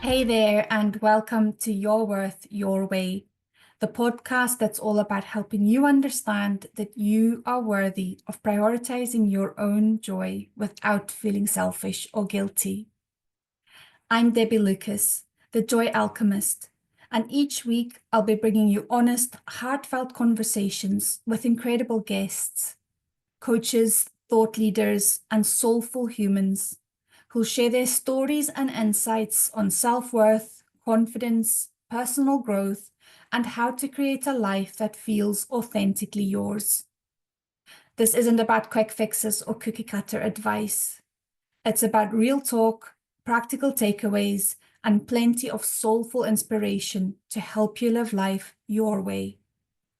Hey there, and welcome to Your Worth, Your Way, the podcast that's all about helping you understand that you are worthy of prioritizing your own joy without feeling selfish or guilty. I'm Debbie Lucas, the Joy Alchemist, and each week I'll be bringing you honest, heartfelt conversations with incredible guests, coaches, thought leaders, and soulful humans who'll share their stories and insights on self-worth, confidence, personal growth, and how to create a life that feels authentically yours. This isn't about quick fixes or cookie cutter advice. It's about real talk, practical takeaways, and plenty of soulful inspiration to help you live life your way.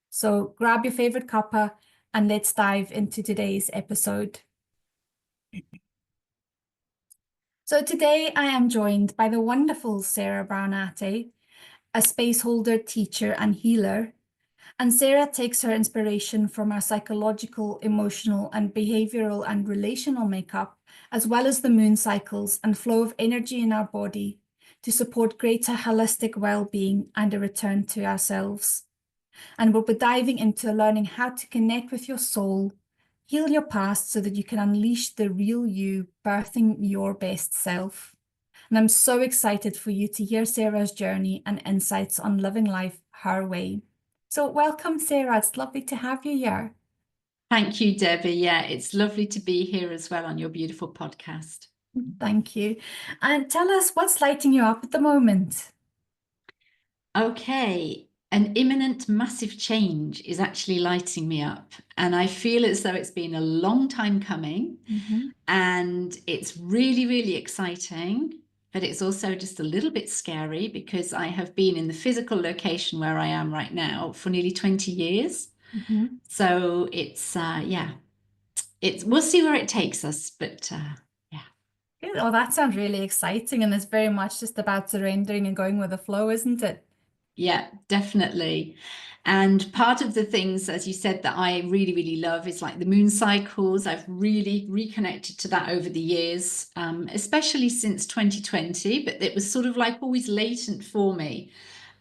So grab your favorite cuppa and let's dive into today's episode. So today I am joined by the wonderful Sarah Brown-Haté, a space holder, teacher, and healer. And Sarah takes her inspiration from our psychological, emotional, and behavioral and relational makeup, as well as the moon cycles and flow of energy in our body to support greater holistic well-being and a return to ourselves. And we'll be diving into learning how to connect with your soul, heal your past so that you can unleash the real you, birthing your best self. And I'm so excited for you to hear Sarah's journey and insights on living life her way. So welcome, Sarah. It's lovely to have you here. Thank you, Debbie. Yeah, it's lovely to be here as well on your beautiful podcast. Thank you. And tell us what's lighting you up at the moment. Okay, an imminent massive change is actually lighting me up, and I feel as though it's been a long time coming, and it's really, really exciting, but it's also just a little bit scary because I have been in the physical location where I am right now for nearly 20 years. So it's, we'll see where it takes us, but Good. Oh, that sounds really exciting. And it's very much just about surrendering and going with the flow, isn't it? Yeah, definitely. And part of the things, as you said, that I really, really love is like the moon cycles. I've really reconnected to that over the years, especially since 2020, but it was sort of like always latent for me.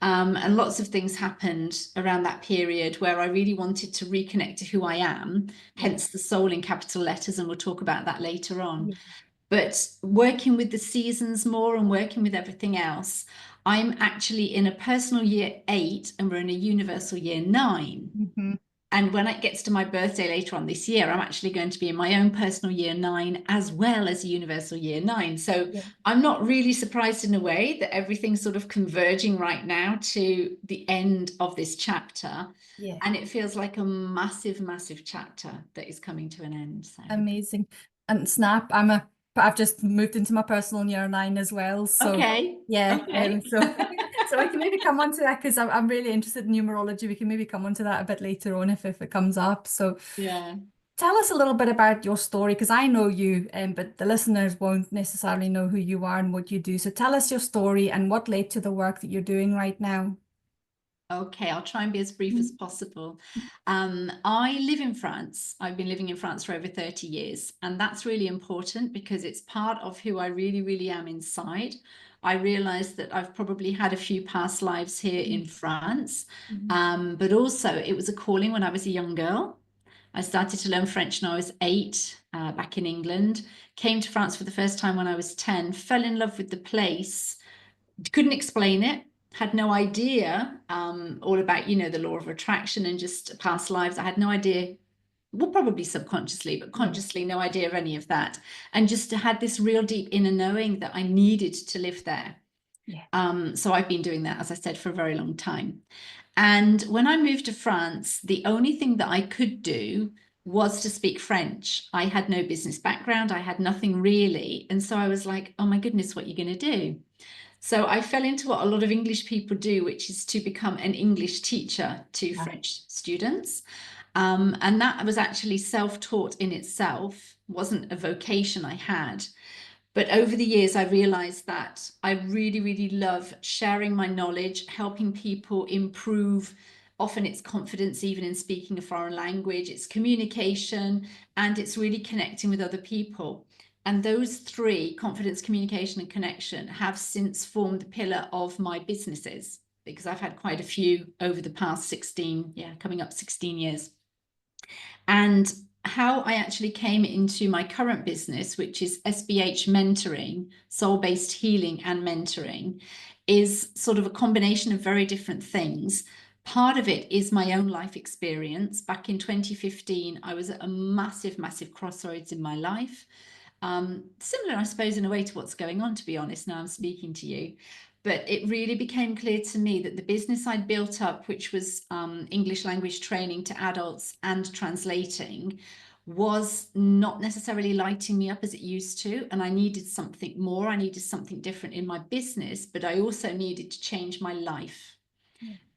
And lots of things happened around that period where I really wanted to reconnect to who I am, hence the soul in capital letters, and we'll talk about that later on. But working with the seasons more and working with everything else, I'm actually in a personal year 8 and we're in a universal year 9. And when it gets to my birthday later on this year, I'm actually going to be in my own personal year 9 as well as a universal year 9. So I'm not really surprised in a way that everything's sort of converging right now to the end of this chapter. And it feels like a massive, massive chapter that is coming to an end. So. Amazing. And snap, I've just moved into my personal year 9 as well. So Okay. yeah. Okay. So we can maybe come on to that because I'm really interested in numerology. We can maybe come on to that a bit later on if it comes up. So yeah. Tell us a little bit about your story because I know you, but the listeners won't necessarily know who you are and what you do. So tell us your story and what led to the work that you're doing right now. Okay, I'll try and be as brief as possible. I live in France. I've been living in France for over 30 years, and that's really important because it's part of who I really, really am inside. I realized that I've probably had a few past lives here in France, but also it was a calling when I was a young girl. I started to learn French when I was 8, back in England, came to France for the first time when I was 10, fell in love with the place, couldn't explain it, had no idea all about, the law of attraction and just past lives. I had no idea, well, probably subconsciously, but consciously, no idea of any of that. And just had this real deep inner knowing that I needed to live there. So I've been doing that, as I said, for a very long time. And when I moved to France, the only thing that I could do was to speak French. I had no business background. I had nothing really. And so I was like, oh my goodness, what are you going to do? So I fell into what a lot of English people do, which is to become an English teacher to French students. And that was actually self-taught in itself, wasn't a vocation I had. But over the years, I realized that I really, really love sharing my knowledge, helping people improve. Often it's confidence, even in speaking a foreign language, it's communication, and it's really connecting with other people. And those three, confidence, communication, and connection, have since formed the pillar of my businesses, because I've had quite a few over the past 16, coming up 16 years. And how I actually came into my current business, which is SBH Mentoring, soul-based healing and mentoring, is sort of a combination of very different things. Part of it is my own life experience. Back in 2015, I was at a massive, massive crossroads in my life. Similar, I suppose, in a way to what's going on, to be honest, now I'm speaking to you. But it really became clear to me that the business I'd built up, which was English language training to adults and translating, was not necessarily lighting me up as it used to. And I needed something more. I needed something different in my business, but I also needed to change my life.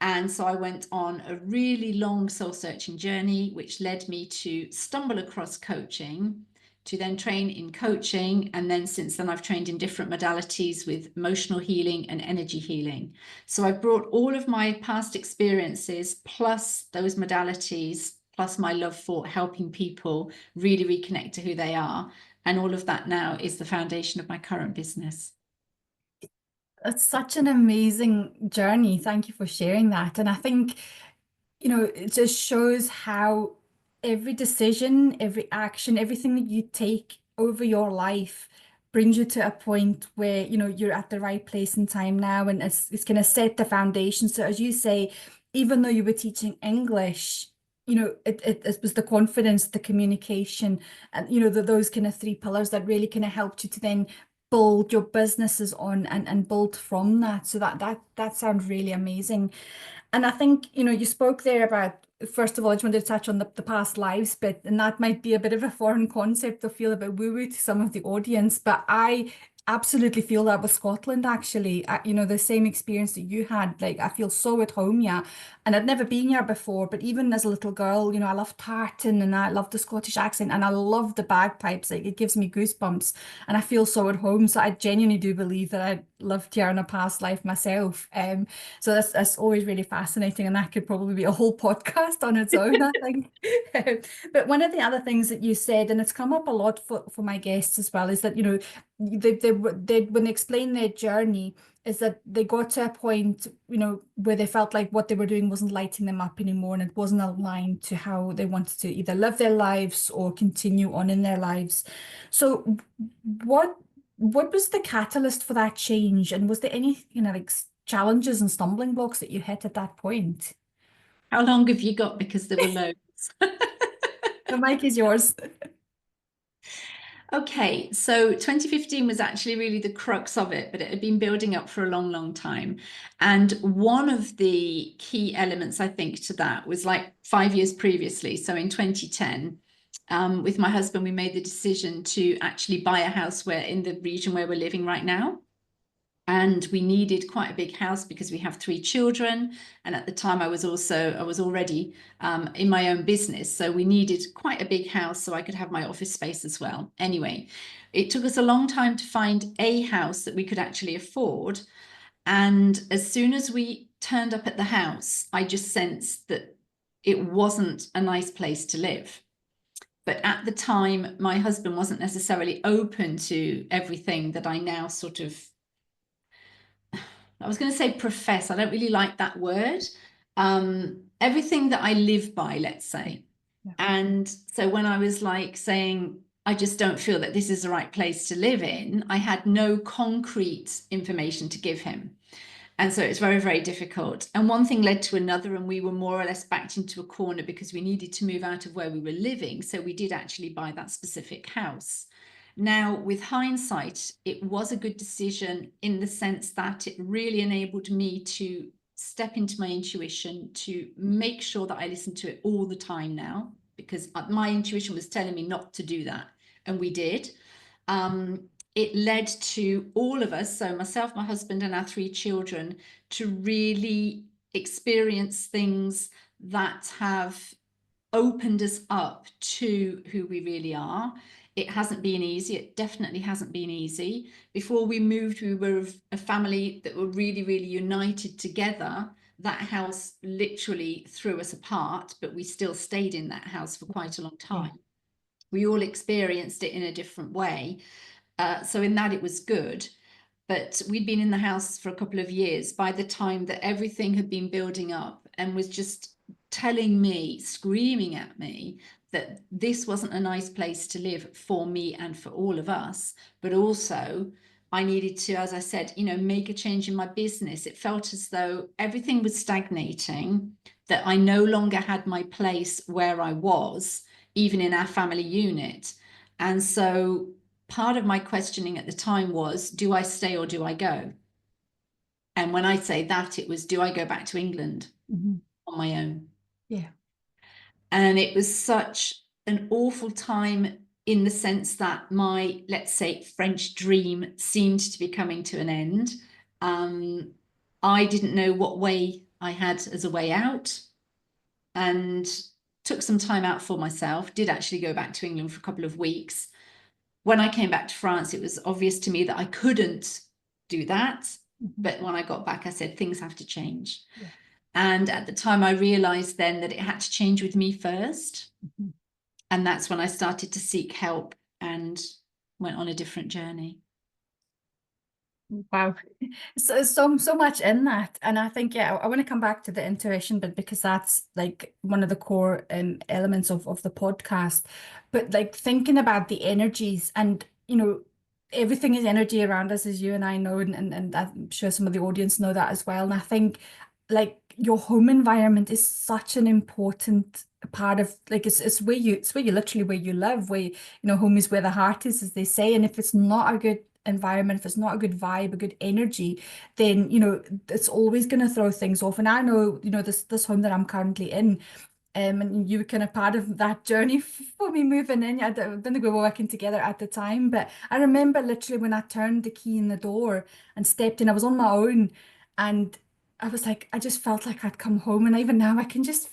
And so I went on a really long soul-searching journey, which led me to stumble across coaching, to then train in coaching. And then since then, I've trained in different modalities with emotional healing and energy healing. So I brought all of my past experiences, plus those modalities, plus my love for helping people really reconnect to who they are. And all of that now is the foundation of my current business. It's such an amazing journey. Thank you for sharing that. And I think, it just shows how every decision, every action, everything that you take over your life brings you to a point where, you're at the right place in time now, and it's going to set the foundation. So as you say, even though you were teaching English, it was the confidence, the communication, and, those kind of three pillars that really kind of helped you to then build your businesses on and build from that. So that sounds really amazing. And I think, you spoke there about, first of all, I just wanted to touch on the past lives bit, and that might be a bit of a foreign concept or feel a bit woo-woo to some of the audience, but I absolutely feel that with Scotland, actually. The same experience that you had, like, I feel so at home, yeah. And I'd never been here before, but even as a little girl, I love tartan and I love the Scottish accent and I love the bagpipes. Like, it gives me goosebumps and I feel so at home. So I genuinely do believe that I lived here in a past life myself. So that's always really fascinating, and that could probably be a whole podcast on its own, I think. But one of the other things that you said, and it's come up a lot for my guests as well, is that, they when they explain their journey, is that they got to a point, where they felt like what they were doing wasn't lighting them up anymore, and it wasn't aligned to how they wanted to either live their lives or continue on in their lives. So what was the catalyst for that change? And was there any, like challenges and stumbling blocks that you hit at that point? How long have you got? Because there were loads. The mic is yours. Okay, so 2015 was actually really the crux of it, but it had been building up for a long, long time. And one of the key elements, I think, to that was like 5 years previously. So in 2010, with my husband, we made the decision to actually buy a house in the region where we're living right now. And we needed quite a big house because we have 3 children. And at the time I was already in my own business. So we needed quite a big house so I could have my office space as well. Anyway, it took us a long time to find a house that we could actually afford. And as soon as we turned up at the house, I just sensed that it wasn't a nice place to live. But at the time, my husband wasn't necessarily open to everything that I now sort of, I was going to say profess. I don't really like that word. Everything that I live by, let's say. Yeah. And so when I was like saying, I just don't feel that this is the right place to live in, I had no concrete information to give him. And so it's very, very difficult. And one thing led to another, and we were more or less backed into a corner because we needed to move out of where we were living. So we did actually buy that specific house. Now, with hindsight, it was a good decision in the sense that it really enabled me to step into my intuition, to make sure that I listened to it all the time now, because my intuition was telling me not to do that. And we did. It led to all of us, so myself, my husband, and our 3 children, to really experience things that have opened us up to who we really are. It hasn't been easy. It definitely hasn't been easy. Before we moved, we were a family that were really, really united together. That house literally threw us apart, but we still stayed in that house for quite a long time. We all experienced it in a different way. So in that it was good. But we'd been in the house for a couple of years by the time that everything had been building up and was just telling me, screaming at me, that this wasn't a nice place to live for me and for all of us. But also, I needed to, as I said, make a change in my business. It felt as though everything was stagnating, that I no longer had my place where I was, even in our family unit. And so part of my questioning at the time was, do I stay or do I go? And when I say that, it was, do I go back to England on my own? Yeah. And it was such an awful time in the sense that my, let's say, French dream seemed to be coming to an end. I didn't know what way I had as a way out, and took some time out for myself, did actually go back to England for a couple of weeks. When I came back to France, it was obvious to me that I couldn't do that. But when I got back, I said, things have to change. Yeah. And at the time, I realized then that it had to change with me first. And that's when I started to seek help and went on a different journey. Wow. So much in that. And I think, yeah, I want to come back to the intuition, but because that's like one of the core elements of the podcast. But like thinking about the energies and, everything is energy around us, as you and I know, and I'm sure some of the audience know that as well. And I think like your home environment is such an important part of like it's where you literally where you live, where home is where the heart is, as they say. And if it's not a good environment, if it's not a good vibe, a good energy, then it's always going to throw things off. And I know this home that I'm currently in, and you were kind of part of that journey for me moving in. I don't think we were working together at the time, but I remember literally when I turned the key in the door and stepped in, I was on my own, and I was like, I just felt like I'd come home. And even now I can just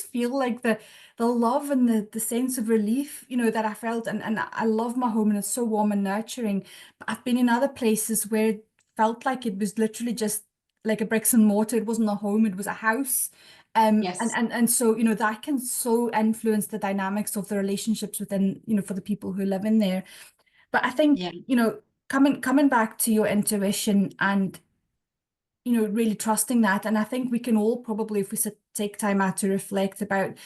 feel like the love and the sense of relief, that I felt. And I love my home and it's so warm and nurturing. But I've been in other places where it felt like it was literally just like a bricks and mortar. It wasn't a home, it was a house. And, Yes. and so, that can so influence the dynamics of the relationships within, for the people who live in there. But I think, Yeah. coming back to your intuition and really trusting that. And I think we can all probably, if we take time out to reflect about,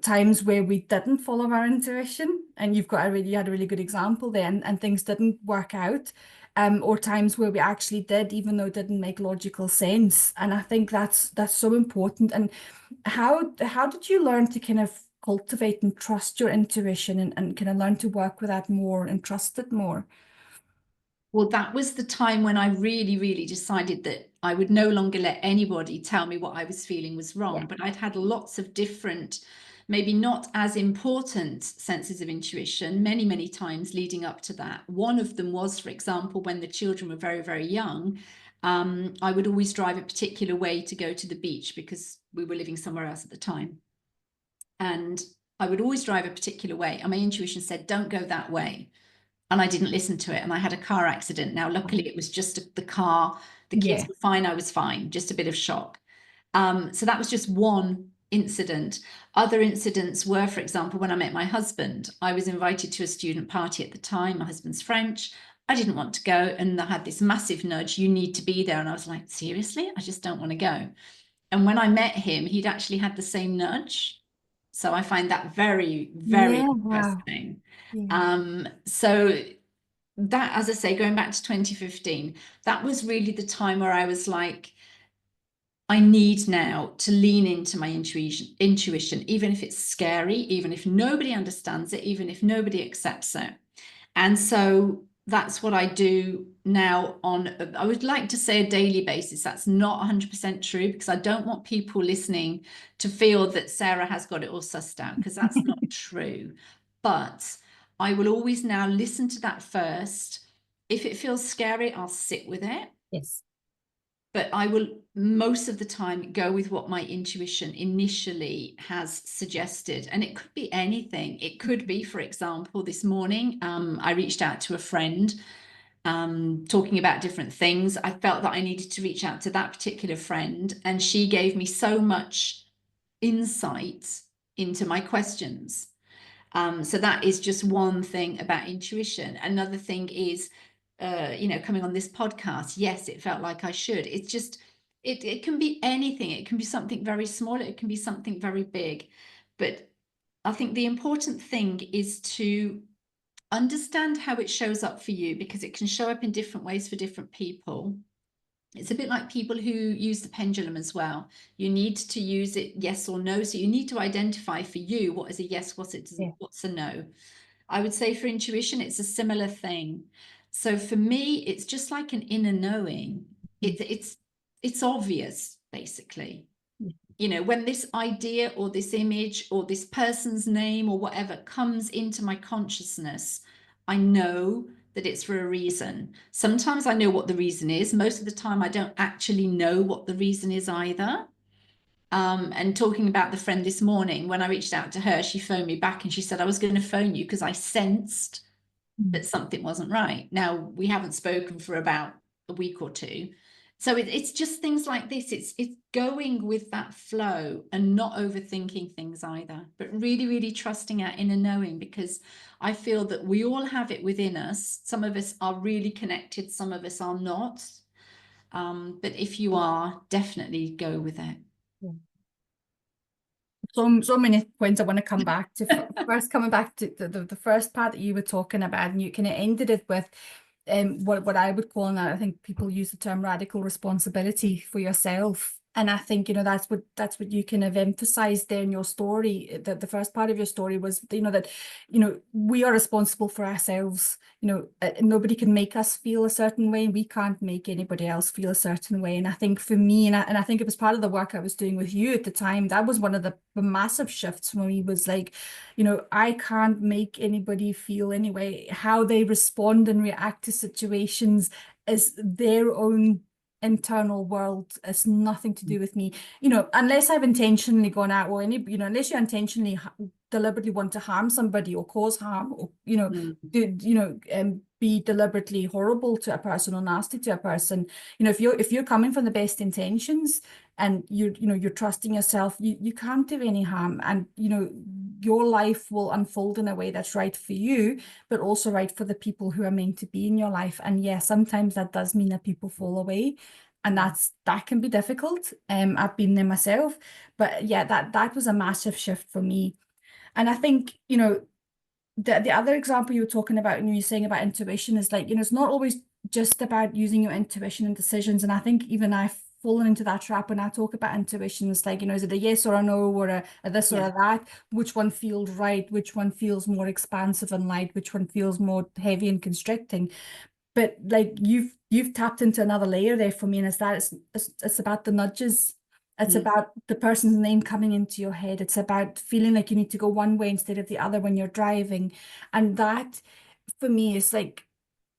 times where we didn't follow our intuition, and you had a really good example there, and things didn't work out, or times where we actually did, even though it didn't make logical sense. And I think that's so important. And how did you learn to kind of cultivate and trust your intuition and kind of learn to work with that more and trust it more? Well, that was the time when I really, really decided that I would no longer let anybody tell me what I was feeling was Yeah. wrong. But I'd had lots of different, maybe not as important senses of intuition many, many times leading up to that. One of them was, for example, when the children were very, very young, I would always drive a particular way to go to the beach because we were living somewhere else at the time. And I would always drive a particular way. And my intuition said, don't go that way, and I didn't listen to it, and I had a car accident. Now, luckily, it was just the car. The kids Yeah. were fine. I was fine. Just a bit of shock. So that was just one incident. Other incidents were, for example, when I met my husband, I was invited to a student party at the time. My husband's French. I didn't want to go, and I had this massive nudge, you need to be there. And I was like, seriously? I just don't want to go. And when I met him, he'd actually had the same nudge. So I find that very, very Yeah. Wow. interesting. Yeah. So that, as I say, going back to 2015, that was really the time where I was like, I need now to lean into my intuition, even if it's scary, even if nobody understands it, even if nobody accepts it. And so that's what I do now I would like to say a daily basis. That's not 100% true, because I don't want people listening to feel that Sarah has got it all sussed out, because that's not true. But I will always now listen to that first. If it feels scary, I'll sit with it. Yes. But I will most of the time go with what my intuition initially has suggested. And it could be anything. It could be, for example, this morning, I reached out to a friend talking about different things. I felt that I needed to reach out to that particular friend, and she gave me so much insight into my questions. So that is just one thing about intuition. Another thing is, coming on this podcast, yes, it felt like I should. It's just, it can be anything. It can be something very small. It can be something very big. But I think the important thing is to understand how it shows up for you, because it can show up in different ways for different people. It's a bit like people who use the pendulum as well. You need to use it yes or no. So you need to identify for you what is a yes, Yeah. what's a no. I would say for intuition, it's a similar thing. So for me, it's just like an inner knowing. It's obvious, basically. When this idea or this image or this person's name or whatever comes into my consciousness, I know that it's for a reason. Sometimes I know what the reason is. Most of the time, I don't actually know what the reason is either. And talking about the friend this morning, when I reached out to her, she phoned me back and she said, I was going to phone you because I sensed that something wasn't right. Now, we haven't spoken for about a week or two. So it's just things like this. It's going with that flow and not overthinking things either, but really, really trusting our inner knowing, because I feel that we all have it within us. Some of us are really connected, some of us are not. But if you are, definitely go with it. So many points I want to come back to. First, coming back to the first part that you were talking about, and you kind of ended it with what I would call, and I think people use the term radical responsibility for yourself. And I think, that's what you kind of emphasized there in your story. That the first part of your story was, that, we are responsible for ourselves. Nobody can make us feel a certain way, and we can't make anybody else feel a certain way. And I think for me, and I think it was part of the work I was doing with you at the time, that was one of the massive shifts for me, was like, I can't make anybody feel anyway. How they respond and react to situations is their own internal world. It's nothing to do with me, unless I've intentionally gone out, or unless you intentionally deliberately want to harm somebody or cause harm, or be deliberately horrible to a person or nasty to a person. If you're coming from the best intentions, and you're trusting yourself, you can't do any harm, and your life will unfold in a way that's right for you, but also right for the people who are meant to be in your life. And yeah, sometimes that does mean that people fall away, and that can be difficult. I've been there myself, but yeah, that was a massive shift for me. And I think, the other example you were talking about, and you were saying about intuition, is like, it's not always just about using your intuition in decisions. And I think even I've fallen into that trap when I talk about intuition. It's like, is it a yes or a no, or a this or a that? Which one feels right? Which one feels more expansive and light? Which one feels more heavy and constricting? But like, you've tapped into another layer there for me, and it's about the nudges. It's about the person's name coming into your head. It's about feeling like you need to go one way instead of the other when you're driving. And that, for me, is like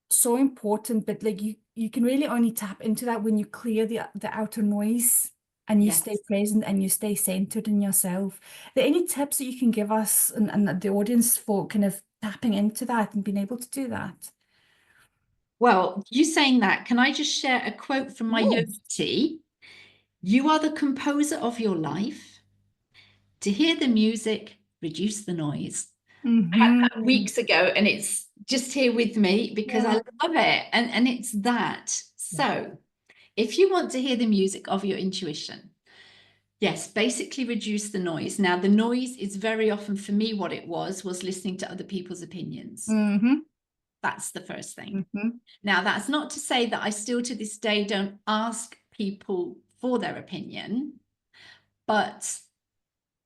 so important. But like, you can really only tap into that when you clear the outer noise, and you stay present, and you stay centered in yourself. Are there any tips that you can give us and the audience for kind of tapping into that and being able to do that? Well, you saying that, can I just share a quote from my yoga Yes. tea? You are the composer of your life. To hear the music, reduce the noise. I had that Mm-hmm. weeks ago, and it's just here with me because I Yeah. love it. And it's that. Yeah. So if you want to hear the music of your intuition, yes, basically reduce the noise. Now, the noise is very often, for me, what it was listening to other people's opinions. Mm-hmm. That's the first thing. Mm-hmm. Now, that's not to say that I still to this day don't ask people for their opinion, but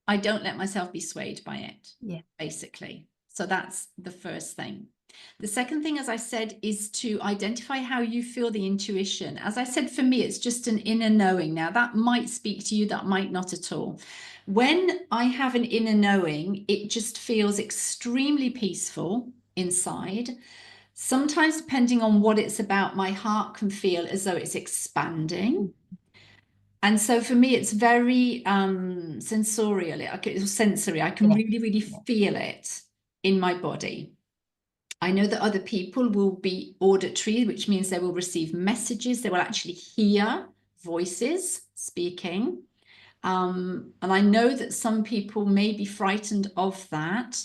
I don't let myself be swayed by it, Yeah. basically. So that's the first thing. The second thing, as I said, is to identify how you feel the intuition. As I said, for me, it's just an inner knowing. Now, that might speak to you, that might not at all. When I have an inner knowing, it just feels extremely peaceful inside. Sometimes, depending on what it's about, my heart can feel as though it's expanding. And so for me, it's very sensorial, sensory. I can Yeah. really, really Yeah. feel it in my body. I know that other people will be auditory, which means they will receive messages. They will actually hear voices speaking. And I know that some people may be frightened of that.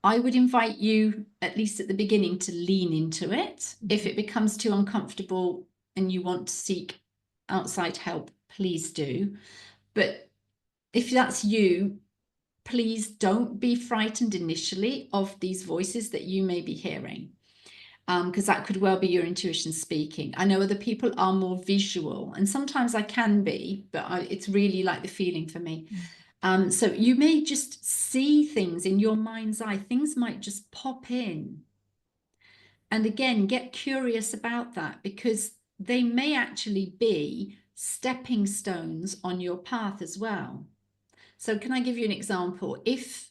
I would invite you, at least at the beginning, to lean into it. If it becomes too uncomfortable and you want to seek outside help, please do. But if that's you, please don't be frightened initially of these voices that you may be hearing, because that could well be your intuition speaking. I know other people are more visual, and sometimes I can be, but it's really like the feeling for me. So you may just see things in your mind's eye. Things might just pop in. And again, get curious about that, because they may actually be stepping stones on your path as well. So can I give you an example? If,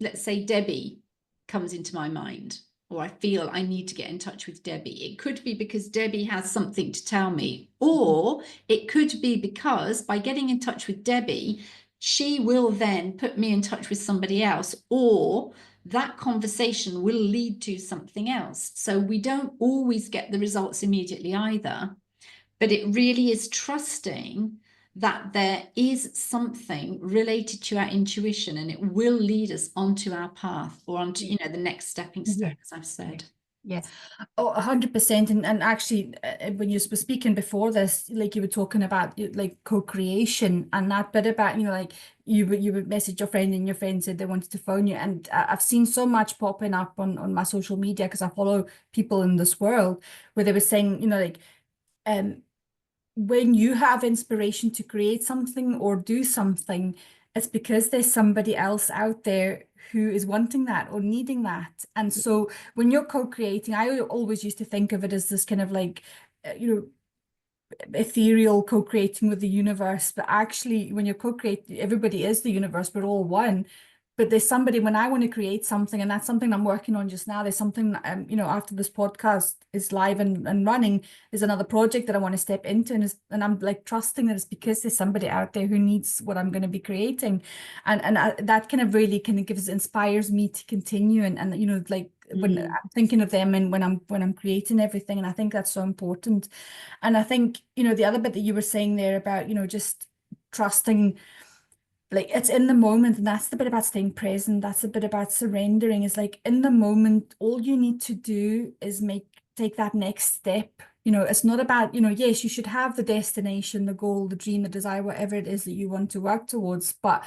let's say, Debbie comes into my mind, or I feel I need to get in touch with Debbie, it could be because Debbie has something to tell me, or it could be because by getting in touch with Debbie, she will then put me in touch with somebody else, or that conversation will lead to something else. So we don't always get the results immediately either, but it really is trusting that there is something related to our intuition, and it will lead us onto our path, or onto, you know, the next stepping stone, as I've said. Yeah. Oh, 100%. And actually, when you were speaking before this, like you were talking about like co-creation and that bit about, you know, like you would message your friend and your friend said they wanted to phone you. And I've seen so much popping up on my social media, because I follow people in this world, where they were saying, you know, like, when you have inspiration to create something or do something, it's because there's somebody else out there who is wanting that or needing that. And so when you're co-creating, I always used to think of it as this kind of like, you know, ethereal co-creating with the universe. But actually, when you're co-creating, everybody is the universe, we're all one. But there's somebody, when I want to create something, and that's something I'm working on just now, there's something, you know, after this podcast is live and running, there's another project that I want to step into, and I'm like trusting that it's because there's somebody out there who needs what I'm going to be creating. And that kind of really kind of inspires me to continue, and you know, like when I'm thinking of them and when I'm creating everything. And I think that's so important. And I think, you know, the other bit that you were saying there about, you know, just trusting, like it's in the moment, and that's the bit about staying present, that's the bit about surrendering, is like in the moment, all you need to do is take that next step. You know, it's not about, you know, yes, you should have the destination, the goal, the dream, the desire, whatever it is that you want to work towards. But,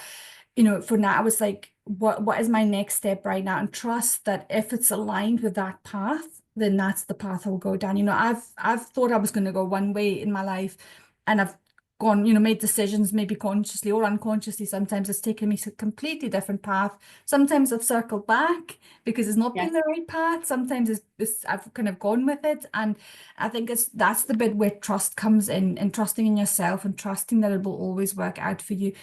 you know, for now, I was like, what is my next step right now? And trust that if it's aligned with that path, then that's the path I'll go down. You know, I've thought I was going to go one way in my life, and I've gone, you know, made decisions, maybe consciously or unconsciously. Sometimes it's taken me to a completely different path. Sometimes I've circled back because it's not been the right path. Sometimes I've kind of gone with it. And I think that's the bit where trust comes in, and trusting in yourself and trusting that it will always work out for you.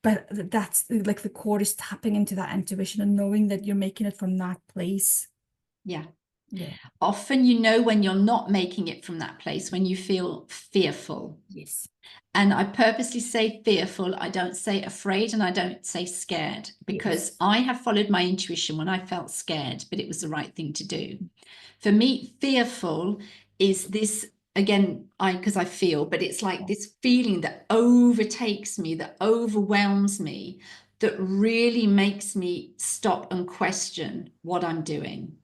But that's like the core, is tapping into that intuition and knowing that you're making it from that place. Yeah. Yeah. Often, you know, when you're not making it from that place, when you feel fearful. Yes. And I purposely say fearful. I don't say afraid, and I don't say scared, because I have followed my intuition when I felt scared, but it was the right thing to do. For me, fearful is this, again, because I feel, but it's like this feeling that overtakes me, that overwhelms me, that really makes me stop and question what I'm doing.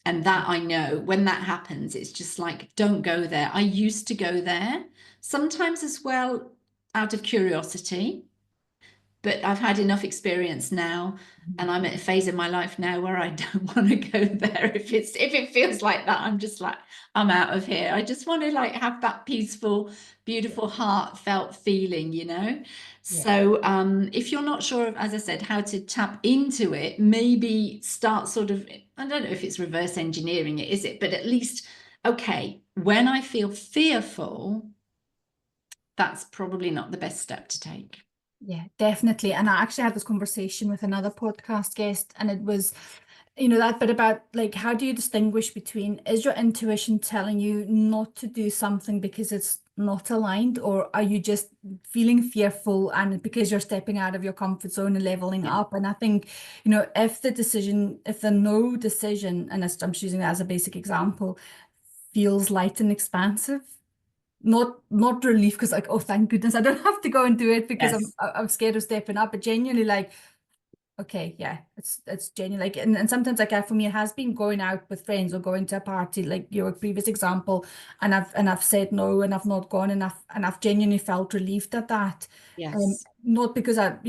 And that, I know when that happens, it's just like, don't go there. I used to go there, sometimes as well out of curiosity, but I've had enough experience now, and I'm at a phase in my life now where I don't want to go there. If it feels like that, I'm just like, I'm out of here. I just want to like have that peaceful, beautiful, heartfelt feeling, you know. So if you're not sure of, as I said, how to tap into it, maybe start sort of, I don't know if it's reverse engineering it, is it? But at least, okay, when I feel fearful, that's probably not the best step to take. Yeah, definitely. And I actually had this conversation with another podcast guest, and it was, you know, that bit about like, how do you distinguish between, is your intuition telling you not to do something because it's not aligned, or are you just feeling fearful and because you're stepping out of your comfort zone and leveling up? And I think, you know, if the no decision, and I'm choosing that as a basic example, feels light and expansive, not relief, because like, oh, thank goodness I don't have to go and do it because I'm scared of stepping up, but genuinely like, Okay, yeah, it's genuine. Like, and sometimes like for me, it has been going out with friends or going to a party, like your previous example, and I've said no, and I've not gone, and I've genuinely felt relieved at that. Yes. Not because I'm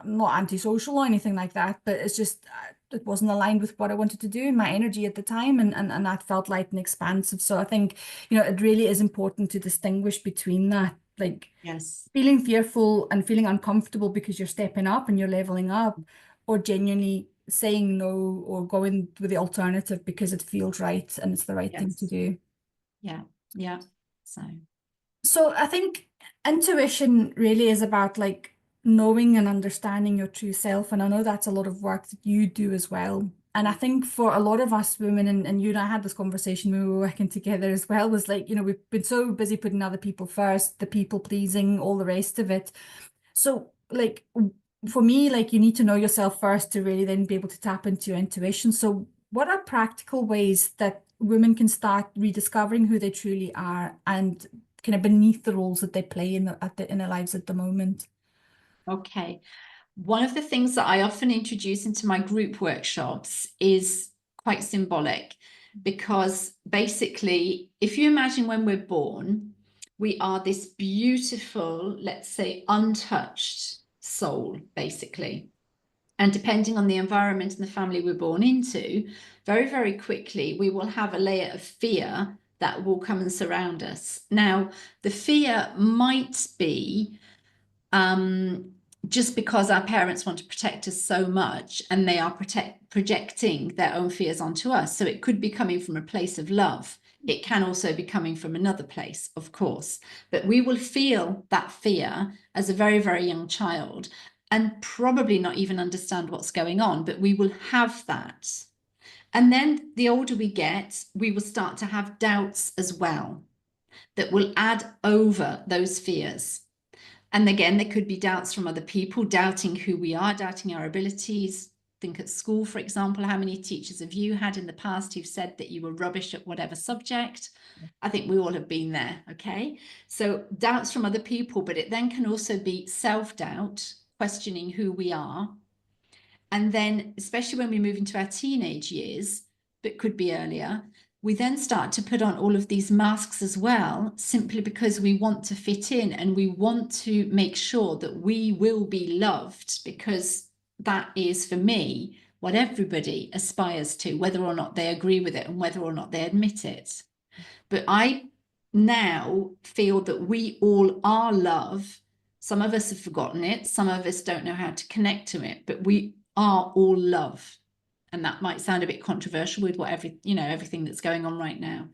not antisocial or anything like that, but it's just it wasn't aligned with what I wanted to do, my energy at the time, and that felt light and expansive. So I think, it really is important to distinguish between that, like Yes. feeling fearful and feeling uncomfortable because you're stepping up and you're leveling up, or genuinely saying no or going with the alternative because it feels right and it's the right thing to Yes. do. Yeah. Yeah. So, So I think intuition really is about like knowing and understanding your true self. And I know that's a lot of work that you do as well. And I think for a lot of us women, and you and I had this conversation when we were working together as well, was like, we've been so busy putting other people first, the people pleasing, all the rest of it. So, like, for me, like, you need to know yourself first to really then be able to tap into your intuition. So, what are practical ways that women can start rediscovering who they truly are and kind of beneath the roles that they play in their lives at the moment? okay. One of the things that I often introduce into my group workshops is quite symbolic, because basically, if you imagine when we're born, we are this beautiful, let's say, untouched soul, basically. And depending on the environment and the family we're born into, very, very quickly, we will have a layer of fear that will come and surround us. Now, the fear might be just because our parents want to protect us so much, and they are projecting their own fears onto us. So it could be coming from a place of love. It can also be coming from another place, of course. But we will feel that fear as a very, very young child and probably not even understand what's going on, but we will have that. And then the older we get, we will start to have doubts as well that will add over those fears. And again, there could be doubts from other people, doubting who we are, doubting our abilities. Think at school, for example, how many teachers have you had in the past who've said that you were rubbish at whatever subject? I think we all have been there, okay? So doubts from other people, but it then can also be self-doubt, questioning who we are. And then, especially when we move into our teenage years, but could be earlier, we then start to put on all of these masks as well, simply because we want to fit in and we want to make sure that we will be loved, because that is, for me, what everybody aspires to, whether or not they agree with it and whether or not they admit it. But I now feel that we all are love. Some of us have forgotten it. Some of us don't know how to connect to it, but we are all love. And that might sound a bit controversial with everything that's going on right now.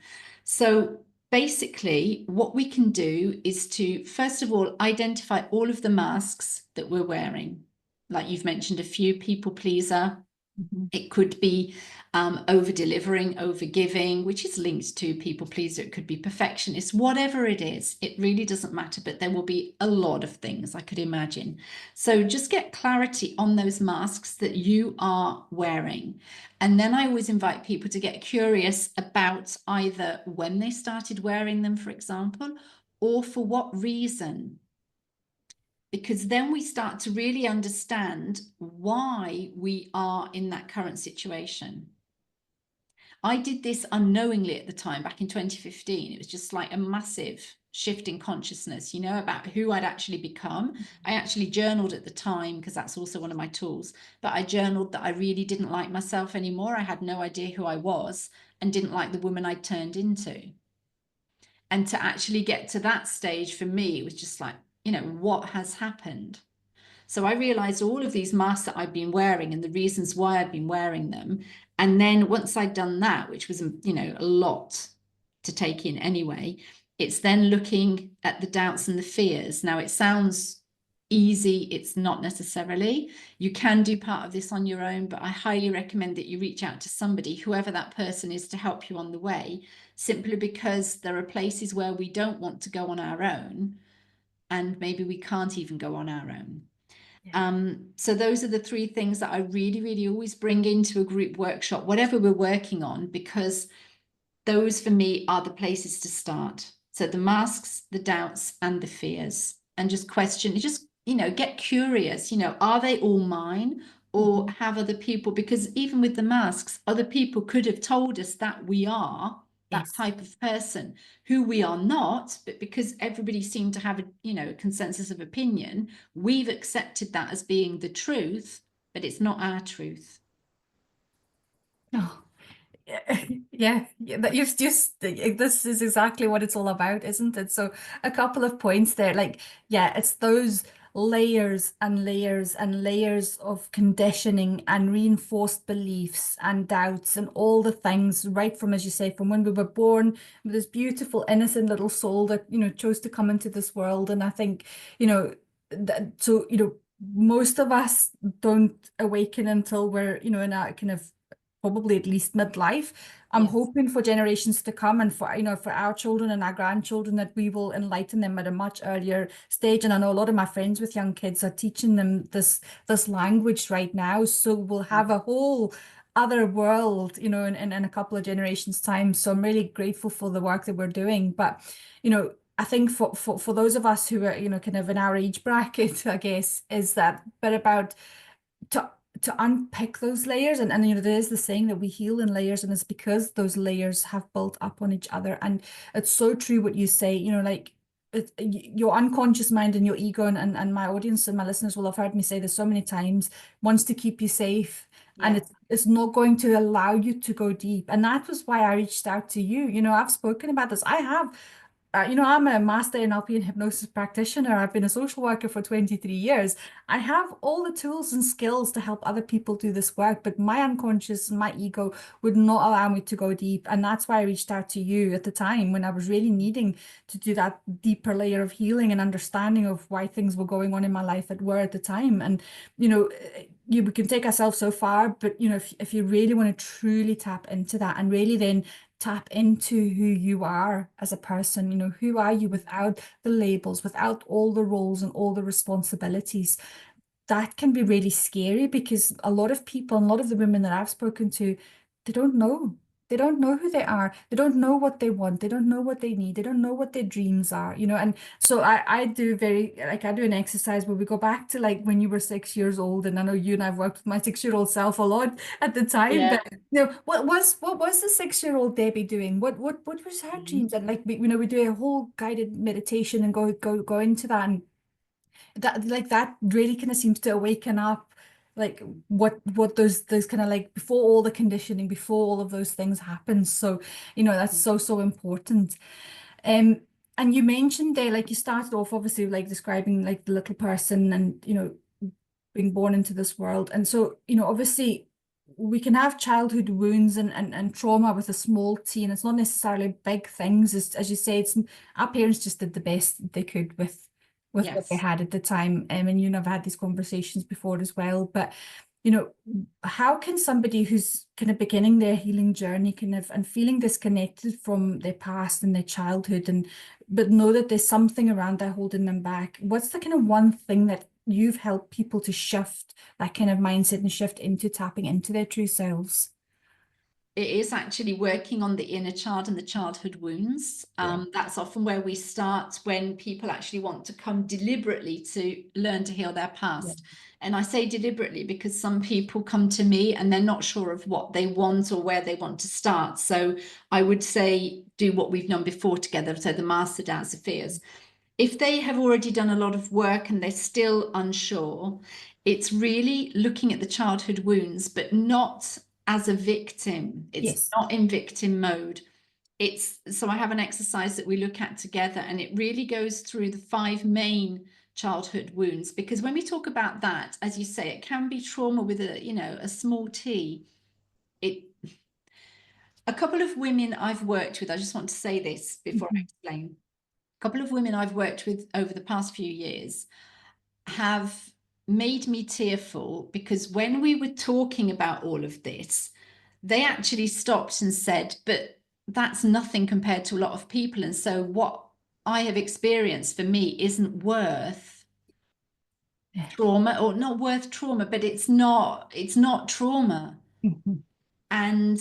So basically, what we can do is to, first of all, identify all of the masks that we're wearing. Like you've mentioned, a few: people pleaser. It could be over delivering, over giving, which is linked to people pleaser. It could be perfectionist, whatever it is. It really doesn't matter, but there will be a lot of things, I could imagine. So just get clarity on those masks that you are wearing. And then I always invite people to get curious about either when they started wearing them, for example, or for what reason, because then we start to really understand why we are in that current situation. I did this unknowingly at the time, back in 2015. It was just like a massive shift in consciousness, about who I'd actually become. I actually journaled at the time, because that's also one of my tools, but I journaled that I really didn't like myself anymore. I had no idea who I was and didn't like the woman I turned into. And to actually get to that stage, for me, it was just like, what has happened? So I realized all of these masks that I'd been wearing and the reasons why I'd been wearing them. And then once I'd done that, which was, a lot to take in anyway, it's then looking at the doubts and the fears. Now, it sounds easy. It's not necessarily. You can do part of this on your own, but I highly recommend that you reach out to somebody, whoever that person is, to help you on the way, simply because there are places where we don't want to go on our own, and maybe we can't even go on our own. So those are the three things that I really, really always bring into a group workshop, whatever we're working on, because those for me are the places to start. So the masks, the doubts, and the fears, and just question, get curious, are they all mine, or have other people, because even with the masks, other people could have told us that we are that Yes. type of person who we are not, but because everybody seemed to have a consensus of opinion, we've accepted that as being the truth, but it's not our truth. Oh, yeah, that you've just this is exactly what it's all about, isn't it? So a couple of points there. Like, yeah, it's those layers and layers and layers of conditioning and reinforced beliefs and doubts and all the things right from, as you say, from when we were born with this beautiful, innocent little soul that, chose to come into this world. And I think, most of us don't awaken until we're, in a kind of probably at least midlife. I'm Yes. hoping for generations to come and for our children and our grandchildren that we will enlighten them at a much earlier stage. And I know a lot of my friends with young kids are teaching them this language right now. So we'll have a whole other world, in a couple of generations' time. So I'm really grateful for the work that we're doing. But, I think for those of us who are, kind of in our age bracket, I guess, is that bit about to unpick those layers, and there's the saying that we heal in layers, and it's because those layers have built up on each other. And it's so true what you say, like your unconscious mind and your ego, and my audience and my listeners will have heard me say this so many times, wants to keep you safe, and Yeah. it's not going to allow you to go deep. And that was why I reached out to you. I've spoken about this. I have I'm a master NLP and hypnosis practitioner. I've been a social worker for 23 years. I have all the tools and skills to help other people do this work, but my unconscious and my ego would not allow me to go deep. And that's why I reached out to you at the time when I was really needing to do that deeper layer of healing and understanding of why things were going on in my life that were at the time. And, we can take ourselves so far, but, if you really want to truly tap into that and really then tap into who you are as a person, who are you without the labels, without all the roles and all the responsibilities. That can be really scary because a lot of people, and a lot of the women that I've spoken to, they don't know. They don't know who they are. They don't know what they want. They don't know what they need. They don't know what their dreams are, and so I do I do an exercise where we go back to like when you were 6 years old. And I know you and I've worked with my 6-year-old self a lot at the time, Yeah. but what was the 6-year-old Debbie doing? What was her dreams? And like we do a whole guided meditation and go into that, and that really kind of seems to awaken up like what those kind of like before all the conditioning, before all of those things happen. So that's so important. um and you mentioned there, like you started off obviously like describing like the little person and being born into this world. And so obviously we can have childhood wounds and trauma with a small t, and it's not necessarily big things. As you say, it's our parents just did the best they could with what they Yes. had at the time. And I've had these conversations before as well. But how can somebody who's kind of beginning their healing journey kind of and feeling disconnected from their past and their childhood, and but know that there's something around there holding them back? What's the kind of one thing that you've helped people to shift that kind of mindset and shift into tapping into their true selves? It is actually working on the inner child and the childhood wounds. Yeah. That's often where we start when people actually want to come deliberately to learn to heal their Yeah. past. And I say deliberately because some people come to me and they're not sure of what they want or where they want to start. So I would say do what we've done before together. So the master doubts of fears. If they have already done a lot of work and they're still unsure, it's really looking at the childhood wounds, but not as a victim. It's Yes. not in victim mode. So I have an exercise that we look at together, and it really goes through the 5 main childhood wounds, because when we talk about that, as you say, it can be trauma with a small t. It A couple of women I've worked with, I just want to say this before I Mhm. explain. A couple of women I've worked with over the past few years have made me tearful, because when we were talking about all of this, they actually stopped and said, but that's nothing compared to a lot of people. And so what I have experienced for me isn't worth Yeah. trauma, or not worth trauma, but it's not trauma. Mhm. And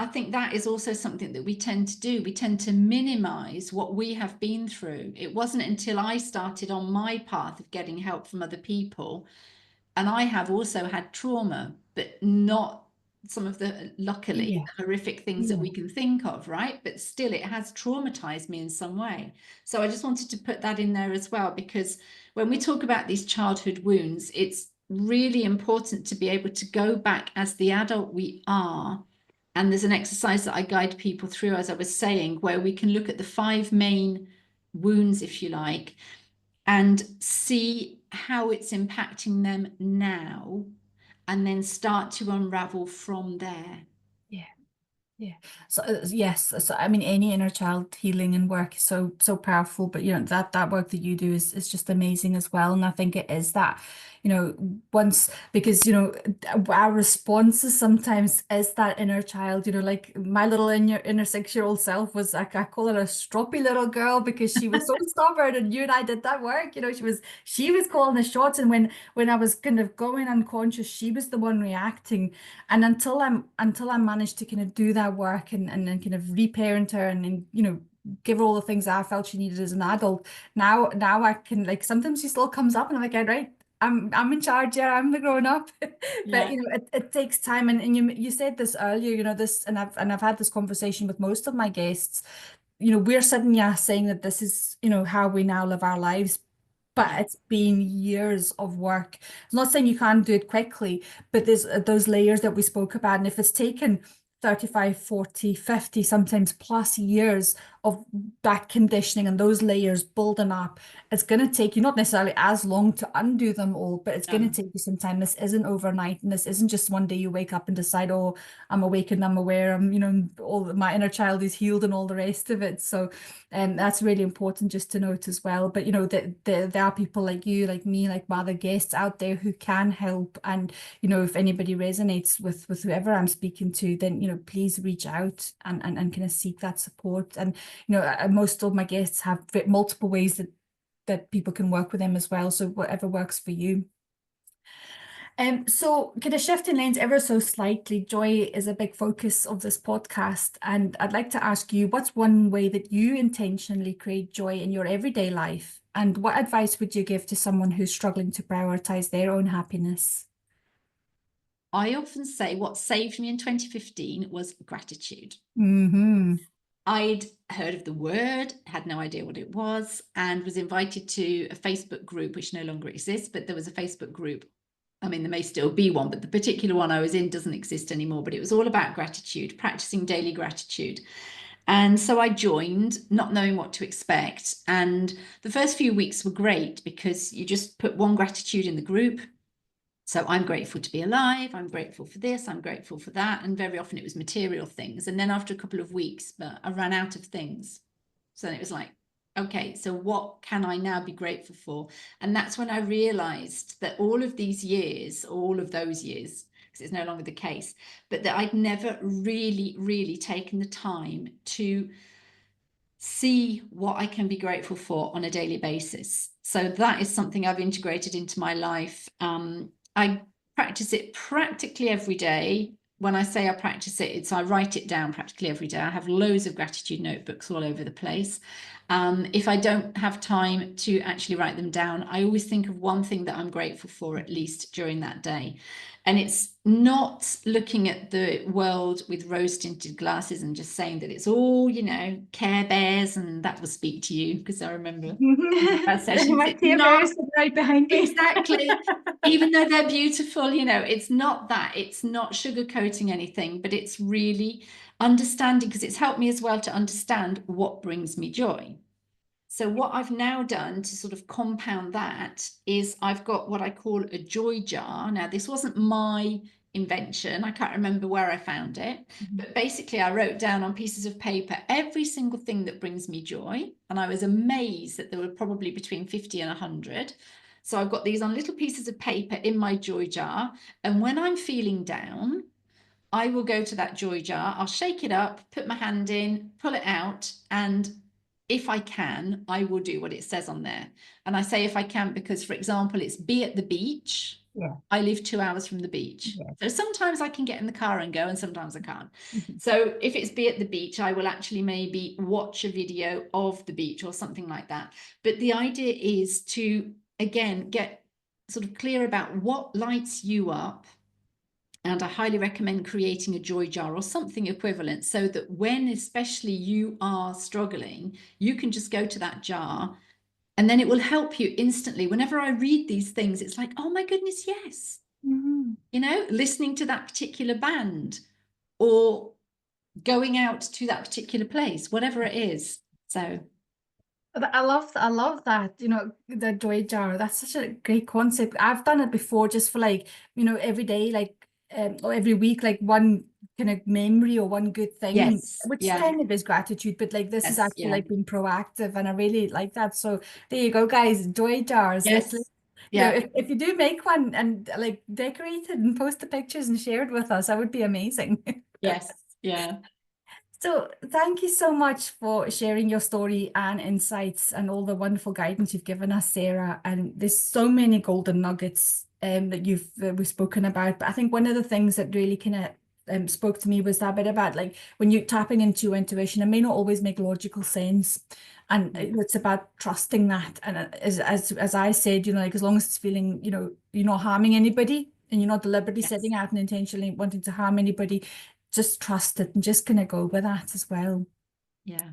I think that is also something that we tend to do. We tend to minimize what we have been through. It wasn't until I started on my path of getting help from other people And I have also had trauma, but not some of the, luckily, Yeah. the horrific things that we can think of, right? But still, it has traumatized me in some way. So I just wanted to put that in there as well, because when we talk about these childhood wounds, it's really important to be able to go back as the adult we are. And there's an exercise that I guide people through, as I was saying, where we can look at the 5 main wounds, if you like, and see how it's impacting them now, and then start to unravel from there. Yeah. Yeah. So yes, so I mean any inner child healing and work is so powerful, but that work that you do is just amazing as well. And I think it is that, once, because our responses sometimes is that inner child, like my little inner 6-year-old self was, I call her a stroppy little girl because she was so stubborn, and you and I did that work, she was calling the shots, and when I was kind of going unconscious, she was the one reacting. And until I managed to kind of do that work and then kind of reparent her and give her all the things that I felt she needed as an adult. Now I can, like, sometimes she still comes up and I'm like, all right, I'm in charge, yeah, I'm the grown up. But Yeah. it takes time, and you said this earlier, this, and I've had this conversation with most of my guests. We're sitting here saying that this is how we now live our lives, but Yeah. it's been years of work. I'm not saying you can't do it quickly, but there's those layers that we spoke about. And if it's taken 35, 40, 50, sometimes plus years of that conditioning and those layers building up, it's going to take you not necessarily as long to undo them all, but it's going to take you some time. This isn't overnight, and this isn't just one day you wake up and decide, oh, I'm awake and I'm aware, all my inner child is healed and all the rest of it. So that's really important just to note as well. But that there are people like you, like me, like my other guests out there who can help. And if anybody resonates with whoever I'm speaking to, then please reach out and kind of seek that support. And most of my guests have multiple ways that people can work with them as well. So whatever works for you. So kind of shifting lanes ever so slightly, joy is a big focus of this podcast. And I'd like to ask you, what's one way that you intentionally create joy in your everyday life? And what advice would you give to someone who's struggling to prioritize their own happiness? I often say what saved me in 2015 was gratitude. Mm-hmm. I'd heard of the word, had no idea what it was, and was invited to a Facebook group, which no longer exists, but there was a Facebook group. I mean, there may still be one, but the particular one I was in doesn't exist anymore. But it was all about gratitude, practicing daily gratitude. And so I joined, not knowing what to expect. And the first few weeks were great because you just put one gratitude in the group. So I'm grateful to be alive. I'm grateful for this. I'm grateful for that. And very often it was material things. And then after a couple of weeks, I ran out of things. So then it was like, okay, so what can I now be grateful for? And that's when I realized that all of these years, all of those years, because it's no longer the case, but that I'd never really, really taken the time to see what I can be grateful for on a daily basis. So that is something I've integrated into my life. I practice it practically every day. When I say I practice it, it's I write it down practically every day. I have loads of gratitude notebooks all over the place. If I don't have time to actually write them down, I always think of one thing that I'm grateful for at least during that day. And it's not looking at the world with rose-tinted glasses and just saying that it's all, Care Bears, and that will speak to you because I remember that sessions. My It's Care not Bears right behind you. exactly, even though they're beautiful, it's not that. It's not sugarcoating anything, but it's really understanding, because it's helped me as well to understand what brings me joy. So what I've now done to sort of compound that is I've got what I call a joy jar. Now, this wasn't my invention. I can't remember where I found it, but basically I wrote down on pieces of paper every single thing that brings me joy. And I was amazed that there were probably between 50 and 100. So I've got these on little pieces of paper in my joy jar. And when I'm feeling down, I will go to that joy jar, I'll shake it up, put my hand in, pull it out, and if I can, I will do what it says on there. And I say if I can because, for example, it's be at the beach. Yeah. I live 2 hours from the beach. Yeah. So sometimes I can get in the car and go, and sometimes I can't. Mhm. So if it's be at the beach, I will actually maybe watch a video of the beach or something like that. But the idea is to, again, get sort of clear about what lights you up. And I highly recommend creating a joy jar or something equivalent, so that when especially you are struggling, you can just go to that jar and then it will help you instantly. Whenever I read these things, it's like, oh my goodness, yes. Mm-hmm. You know, listening to that particular band or going out to that particular place, whatever it is. So I love that, you know, the joy jar. That's such a great concept. I've done it before just for like, you know, every day, like or every week, like one kind of memory or one good thing, yes, which yeah, kind of is gratitude, but like this is yes, actually yeah, like being proactive, and I really like that. So there you go, guys, joy jars. yes, You know, yeah, if you do make one and like decorate it and post the pictures and share it with us, that would be amazing. yes, yeah. So thank you so much for sharing your story and insights and all the wonderful guidance you've given us, Sarah. And there's so many golden nuggets that we've spoken about. But I think one of the things that really kind of spoke to me was that bit about like when you're tapping into your intuition, it may not always make logical sense. And it's about trusting that. And as I said, you know, like as long as it's feeling, you know, you're not harming anybody and you're not deliberately Yes. setting out and intentionally wanting to harm anybody, just trust it and just gonna go with that as well. Yeah.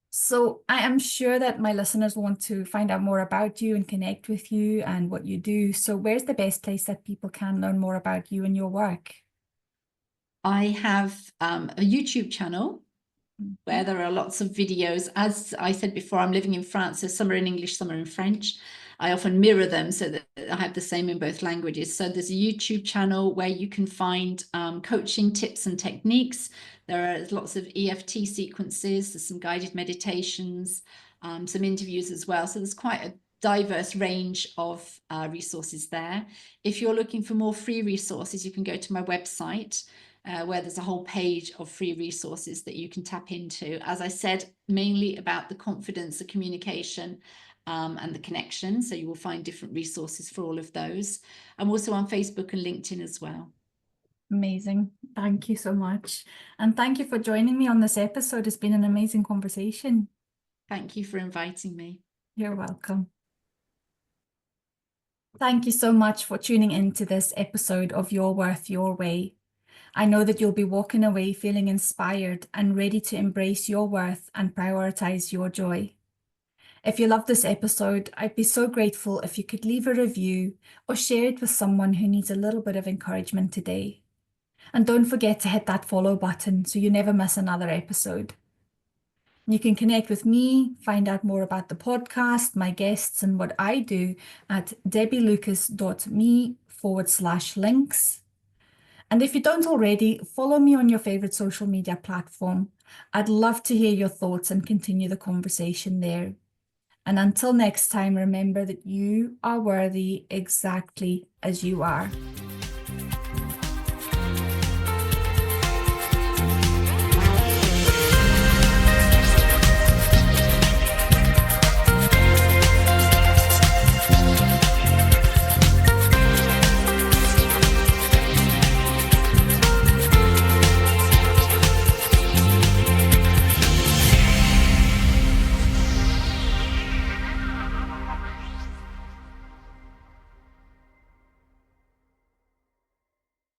So I am sure that my listeners want to find out more about you and connect with you and what you do. So where's the best place that people can learn more about you and your work? I have a YouTube channel where there are lots of videos. As I said before, I'm living in France, so some are in English, some are in French. I often mirror them so that I have the same in both languages. So there's a YouTube channel where you can find coaching tips and techniques. There are lots of EFT sequences, there's some guided meditations, some interviews as well. So there's quite a diverse range of resources there. If you're looking for more free resources, you can go to my website, where there's a whole page of free resources that you can tap into. As I said, mainly about the confidence, the communication, and the connection. So you will find different resources for all of those. I'm also on Facebook and LinkedIn as well. Amazing. Thank you so much. And thank you for joining me on this episode. It's been an amazing conversation. Thank you for inviting me. You're welcome. Thank you so much for tuning into this episode of Your Worth, Your Way. I know that you'll be walking away feeling inspired and ready to embrace your worth and prioritize your joy. If you love this episode, I'd be so grateful if you could leave a review or share it with someone who needs a little bit of encouragement today. And don't forget to hit that follow button so you never miss another episode. You can connect with me, find out more about the podcast, my guests, and what I do at debbielucas.me/links. And if you don't already, follow me on your favorite social media platform. I'd love to hear your thoughts and continue the conversation there. And until next time, remember that you are worthy exactly as you are.